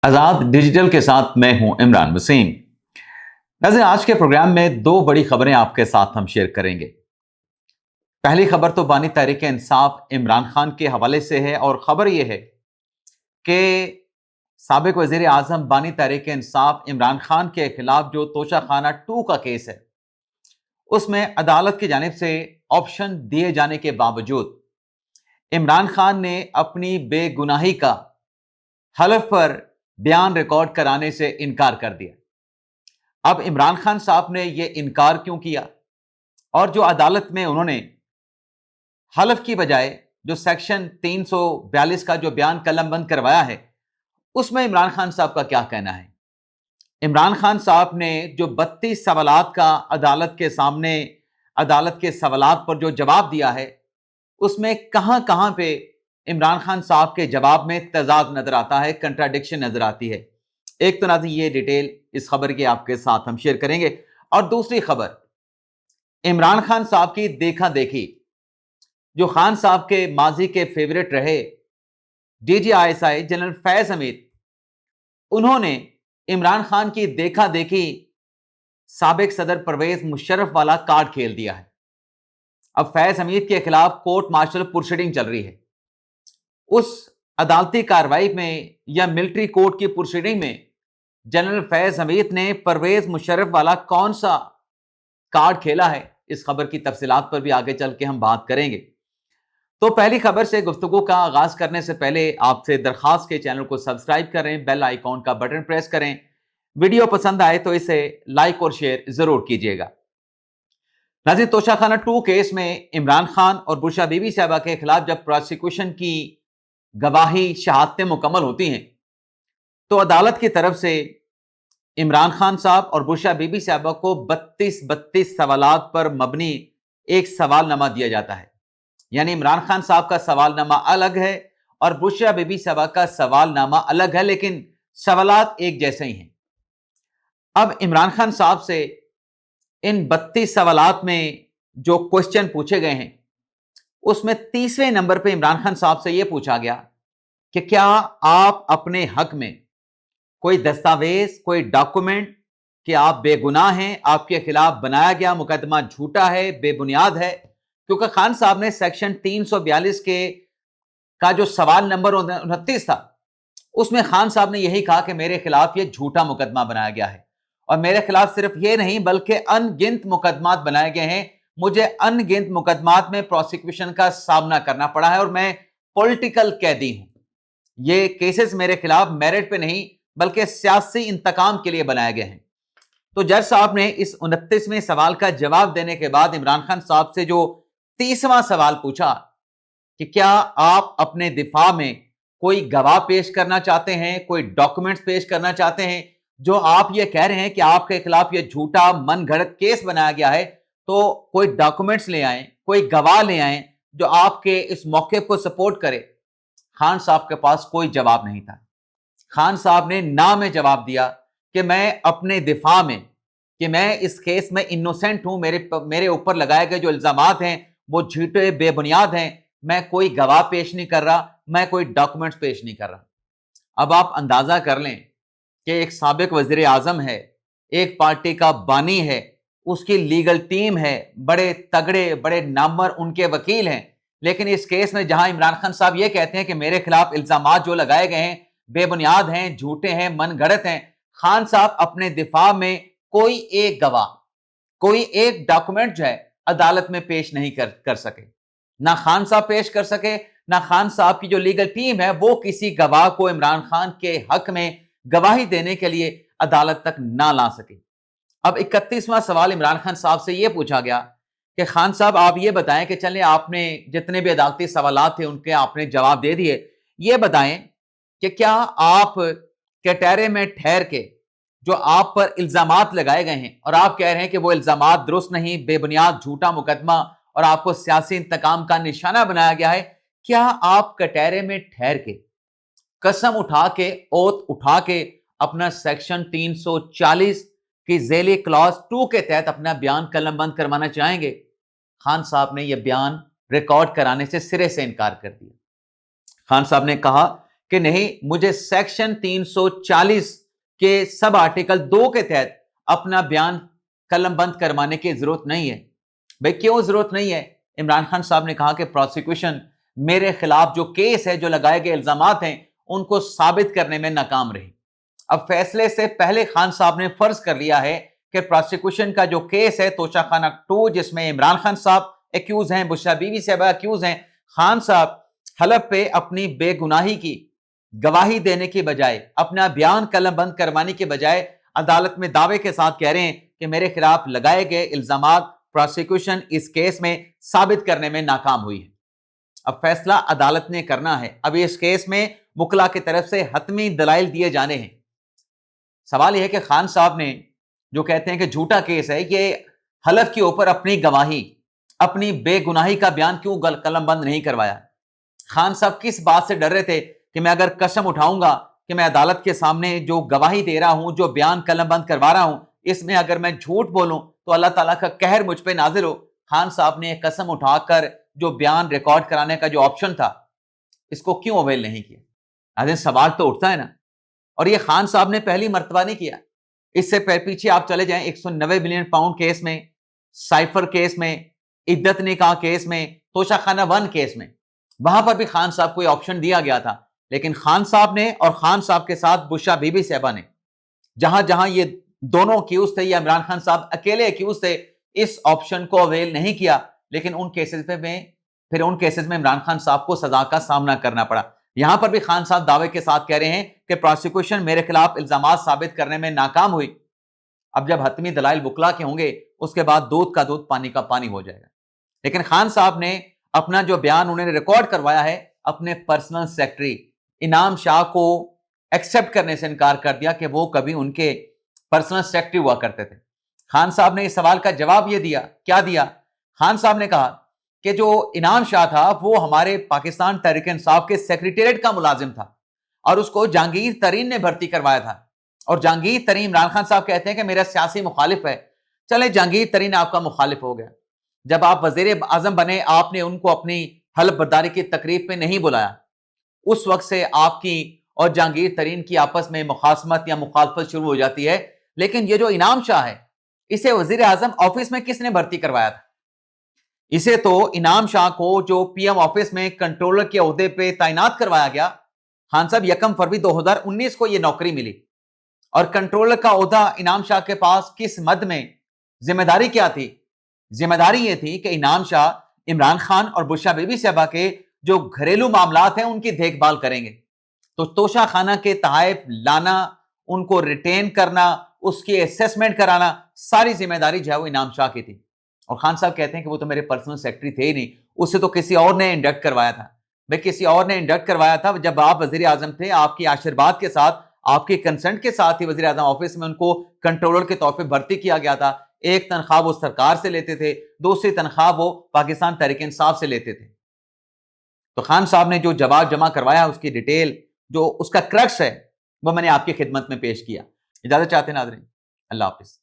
आजाद digital के साथ मैं हूं इमरान वसीम। नाज़रीन, आज के प्रोग्राम में दो बड़ी खबरें आपके साथ हम शेयर करेंगे। पहली खबर तो बानी तहरीक इंसाफ इमरान खान के हवाले से है और खबर यह है कि साबिक वजीर आजम बानी तहरीक इंसाफ इमरान खान के खिलाफ जो तोशाखाना 2 का केस है, उसमें अदालत की जानिब से ऑप्शन दिए जाने के बावजूद इमरान खान ने अपनी बेगुनाही का हलफ पर बयान रिकॉर्ड कराने से इनकार कर दिया। अब इमरान खान साहब ने यह इनकार क्यों किया और जो अदालत में उन्होंने हलफ की बजाय जो सेक्शन 342 का जो बयान कलमबंद करवाया है, उसमें इमरान खान साहब का क्या कहना है। इमरान खान साहब ने जो 32 सवालात का अदालत के सामने अदालत के सवालात पर जो जवाब दिया है, उसमें कहां पे इमरान खान साहब के जवाब में तजाद नजर आता है, कंट्राडिक्शन नजर आती है। एक तो नाज़रीन ये डिटेल इस खबर के आपके साथ हम शेयर करेंगे, और दूसरी खबर इमरान खान साहब की देखा देखी, जो खान साहब के माजी के फेवरेट रहे DGISI जनरल फैज हमीद, उन्होंने इमरान खान की देखा देखी साबिक सदर परवेज मुशर्रफ वाला कार्ड खेल दिया है। अब फैज हमीद के खिलाफ कोर्ट मार्शल प्रोसीडिंग चल रही है। उस अदालती कार्रवाई में या मिलिट्री कोर्ट की प्रोसीडिंग में जनरल फैज हमीद ने परवेज मुशर्रफ वाला कौन सा कार्ड खेला है, इस खबर की तफसीलात पर भी आगे चल के हम बात करेंगे। तो पहली खबर से गुफ्तगू का आगाज करने से पहले आपसे दरखास्त के चैनल को सब्सक्राइब करें, बेल आइकॉन का बटन प्रेस करें, वीडियो पसंद आए तो इसे लाइक और शेयर जरूर कीजिएगा। नाज़रीन, तोशाखाना 2 केस में इमरान खान और बुशरा बीबी साहबा के खिलाफ जब प्रोसिक्यूशन की गवाही शहादतें मुकम्मल होती हैं, तो अदालत की तरफ से इमरान खान साहब और बुशरा बीबी साहबा को 32 सवालात पर मबनी एक सवालनामा दिया जाता है। यानी इमरान खान साहब का सवालनामा अलग है और बुशरा बीबी साहबा का सवालनामा अलग है, लेकिन सवालात एक जैसे ही हैं। अब इमरान खान साहब से इन 32 सवालात में जो क्वेश्चन पूछे गए हैं, उसमें 30वें नंबर पे इमरान खान साहब से यह पूछा गया कि क्या आप अपने हक में कोई दस्तावेज, कोई डॉक्यूमेंट कि आप बेगुनाह हैं, आपके खिलाफ बनाया गया मुकदमा झूठा है, बेबुनियाद है। क्योंकि खान साहब ने सेक्शन 342 का जो सवाल नंबर 29 था, उसमें खान साहब ने यही कहा कि मेरे खिलाफ यह झूठा मुकदमा बनाया गया है, और मेरे खिलाफ सिर्फ ये नहीं बल्कि अनगिनत मुकदमात बनाए गए हैं। मुझे अनगिनत मुकदमात में प्रोसिक्यूशन का सामना करना पड़ा है और मैं पॉलिटिकल कैदी हूं। ये केसेस मेरे खिलाफ मेरिट पे नहीं बल्कि सियासी इंतकाम के लिए बनाए गए हैं। तो जज साहब ने इस 29वें सवाल का जवाब देने के बाद इमरान खान साहब से जो 30वां सवाल पूछा कि क्या आप अपने दिफा में कोई गवाह पेश करना चाहते हैं, कोई डॉक्यूमेंट्स पेश करना चाहते हैं, जो आप ये कह रहे हैं कि आपके खिलाफ ये झूठा मनगढ़ंत केस बनाया गया है, तो कोई डॉक्यूमेंट्स ले आए, कोई गवाह ले आए जो आपके इस मौके को सपोर्ट करे। खान साहब के पास कोई जवाब नहीं था। खान साहब ने ना में जवाब दिया कि मैं अपने दिफा में कि मैं इस केस में इनोसेंट हूं, मेरे ऊपर लगाए गए जो इल्जामात हैं वो झूठे बेबुनियाद हैं, मैं कोई गवाह पेश नहीं कर रहा, मैं कोई डॉक्यूमेंट्स पेश नहीं कर रहा। अब आप अंदाजा कर लें कि एक साबिक वजीर आजम है, एक पार्टी का बानी है, उसकी लीगल टीम है, बड़े तगड़े बड़े नामवर उनके वकील हैं, लेकिन इस केस में जहां इमरान खान साहब ये कहते हैं कि मेरे खिलाफ इल्जामात जो लगाए गए हैं बेबुनियाद हैं, झूठे हैं, मनगढ़ंत हैं, खान साहब अपने दिफा में कोई एक गवाह, कोई एक डॉक्यूमेंट जो है अदालत में पेश नहीं कर सके। ना खान साहब पेश कर सके, ना खान साहब की जो लीगल टीम है वो किसी गवाह को इमरान खान के हक में गवाही देने के लिए अदालत तक ना ला सके। अब 31वां सवाल इमरान खान साहब से यह पूछा गया कि खान साहब आप ये बताएं कि चले आपने जितने भी अदालती सवालात थे उनके आपने जवाब दे दिए, ये बताएं कि क्या आप कटहरे में ठहर के जो आप पर इल्जामात लगाए गए हैं और आप कह रहे हैं कि वो इल्जामात दुरुस्त नहीं, बेबुनियाद झूठा मुकदमा और आपको सियासी इंतकाम का निशाना बनाया गया है, क्या आप कटहरे में ठहर के कसम उठा के, ओथ उठा के अपना सेक्शन 340 की झेली क्लॉज 2 के तहत अपना बयान कलमबंद करवाना चाहेंगे? खान साहब ने यह बयान रिकॉर्ड कराने से सिरे से इनकार कर दिया। खान साहब ने कहा کہ نہیں مجھے سیکشن 340 کے سب آرٹیکل 2 کے تحت اپنا بیان قلم بند کروانے کی ضرورت نہیں ہے. بھئی کیوں ضرورت نہیں ہے؟ عمران خان صاحب نے کہا کہ پروسیکیوشن میرے خلاف جو کیس ہے، جو لگائے گئے الزامات ہیں، ان کو ثابت کرنے میں ناکام رہی. اب فیصلے سے پہلے خان صاحب نے فرض کر لیا ہے کہ پروسیکیوشن کا جو کیس ہے توشہ خانہ 2، جس میں عمران خان صاحب ایکیوز ہیں، بشرا بی بی صاحبہ ایکیوز ہیں، خان صاحب حلف پہ اپنی بے گناہی کی گواہی دینے کی بجائے، اپنا بیان قلم بند کروانے کی بجائے عدالت میں دعوے کے ساتھ کہہ رہے ہیں کہ میرے خلاف لگائے گئے الزامات پروسیکیوشن اس کیس میں ثابت کرنے میں ناکام ہوئی ہے. اب فیصلہ عدالت نے کرنا ہے. اب اس کیس میں وکلا کی طرف سے حتمی دلائل دیے جانے ہیں. سوال یہ ہے کہ خان صاحب نے جو کہتے ہیں کہ جھوٹا کیس ہے، یہ حلف کے اوپر اپنی گواہی، اپنی بے گناہی کا بیان کیوں قلم بند نہیں کروایا؟ خان صاحب کس بات سے ڈر رہے تھے کہ میں اگر قسم اٹھاؤں گا کہ میں عدالت کے سامنے جو گواہی دے رہا ہوں، جو بیان قلم بند کروا رہا ہوں، اس میں اگر میں جھوٹ بولوں تو اللہ تعالیٰ کا قہر مجھ پہ نازل ہو. خان صاحب نے ایک قسم اٹھا کر جو بیان ریکارڈ کرانے کا جو آپشن تھا، اس کو کیوں اویل نہیں کیا؟ آدھے سوال تو اٹھتا ہے نا. اور یہ خان صاحب نے پہلی مرتبہ نہیں کیا. اس سے پیچھے آپ چلے جائیں 190 ملین پاؤنڈ کیس میں، سائفر کیس میں، عدت نکاح کیس میں، توشہ خانہ 1 کیس میں، وہاں پر بھی خان صاحب کو یہ آپشن دیا گیا تھا. لیکن خان صاحب نے اور خان صاحب کے ساتھ بشرا بی بی صاحبہ نے، جہاں جہاں یہ دونوں اکیوز تھے یا عمران خان صاحب اکیلے اکیوز تھے، اس آپشن کو اویل نہیں کیا. لیکن ان کیسز میں عمران خان صاحب کو سزا کا سامنا کرنا پڑا. یہاں پر بھی خان صاحب دعوے کے ساتھ کہہ رہے ہیں کہ پروسیکیوشن میرے خلاف الزامات ثابت کرنے میں ناکام ہوئی. اب جب حتمی دلائل وکلا کے ہوں گے، اس کے بعد دودھ کا دودھ پانی کا پانی ہو جائے گا. لیکن خان صاحب نے اپنا جو بیان انہوں نے ریکارڈ کروایا ہے، اپنے پرسنل سیکرٹری انعام شاہ کو ایکسپٹ کرنے سے انکار کر دیا کہ وہ کبھی ان کے پرسنل سیکرٹری ہوا کرتے تھے. خان صاحب نے اس سوال کا جواب یہ دیا، کیا دیا؟ خان صاحب نے کہا کہ جو انعام شاہ تھا وہ ہمارے پاکستان تحریک انصاف کے سیکریٹریٹ کا ملازم تھا اور اس کو جہانگیر ترین نے بھرتی کروایا تھا. اور جہانگیر ترین، عمران خان صاحب کہتے ہیں کہ میرا سیاسی مخالف ہے. چلے جہانگیر ترین آپ کا مخالف ہو گیا، جب آپ وزیر اعظم بنے آپ نے ان کو اپنی حلف برداری کی تقریب پہ نہیں بلایا. اس وقت سے آپ کی اور جہانگیر ترین کی آپس میں مخاصمت یا مخالفت شروع ہو جاتی ہے. لیکن یہ جو انعام شاہ ہے، اسے وزیر اعظم آفس میں کس نے بھرتی کروایا تھا؟ اسے تو انعام شاہ کو جو پی ایم آفس میں کنٹرولر کے عہدے پہ تعینات کروایا گیا. خان صاحب 1 فروری 2019 کو یہ نوکری ملی، اور کنٹرولر کا عہدہ انعام شاہ کے پاس کس مد میں؟ ذمہ داری کیا تھی؟ ذمہ داری یہ تھی کہ انعام شاہ عمران خان اور بشرا بی بی صاحبہ کے جو گھریلو معاملات ہیں ان کی دیکھ بھال کریں گے. تو توشہ خانہ کے تحائف لانا، ان کو ریٹین کرنا، اس کی اسیسمنٹ کرانا، ساری ذمہ داری جو ہے وہ انعام شاہ کی تھی. اور خان صاحب کہتے ہیں کہ وہ تو میرے پرسنل سیکرٹری تھے ہی نہیں، اسے تو کسی اور نے انڈکٹ کروایا تھا. بھائی کسی اور نے انڈکٹ کروایا تھا جب آپ وزیر اعظم تھے، آپ کی آشیرواد کے ساتھ، آپ کے کنسنٹ کے ساتھ ہی وزیر اعظم آفس میں ان کو کنٹرولر کے طور پہ بھرتی کیا گیا تھا. ایک تنخواہ وہ سرکار سے لیتے تھے، دوسری تنخواہ وہ پاکستان تحریک انصاف سے لیتے تھے. تو خان صاحب نے جو جواب جمع کروایا، اس کی ڈیٹیل، جو اس کا کرکس ہے، وہ میں نے آپ کی خدمت میں پیش کیا. اجازت چاہتے ہیں ناظرین، اللہ حافظ.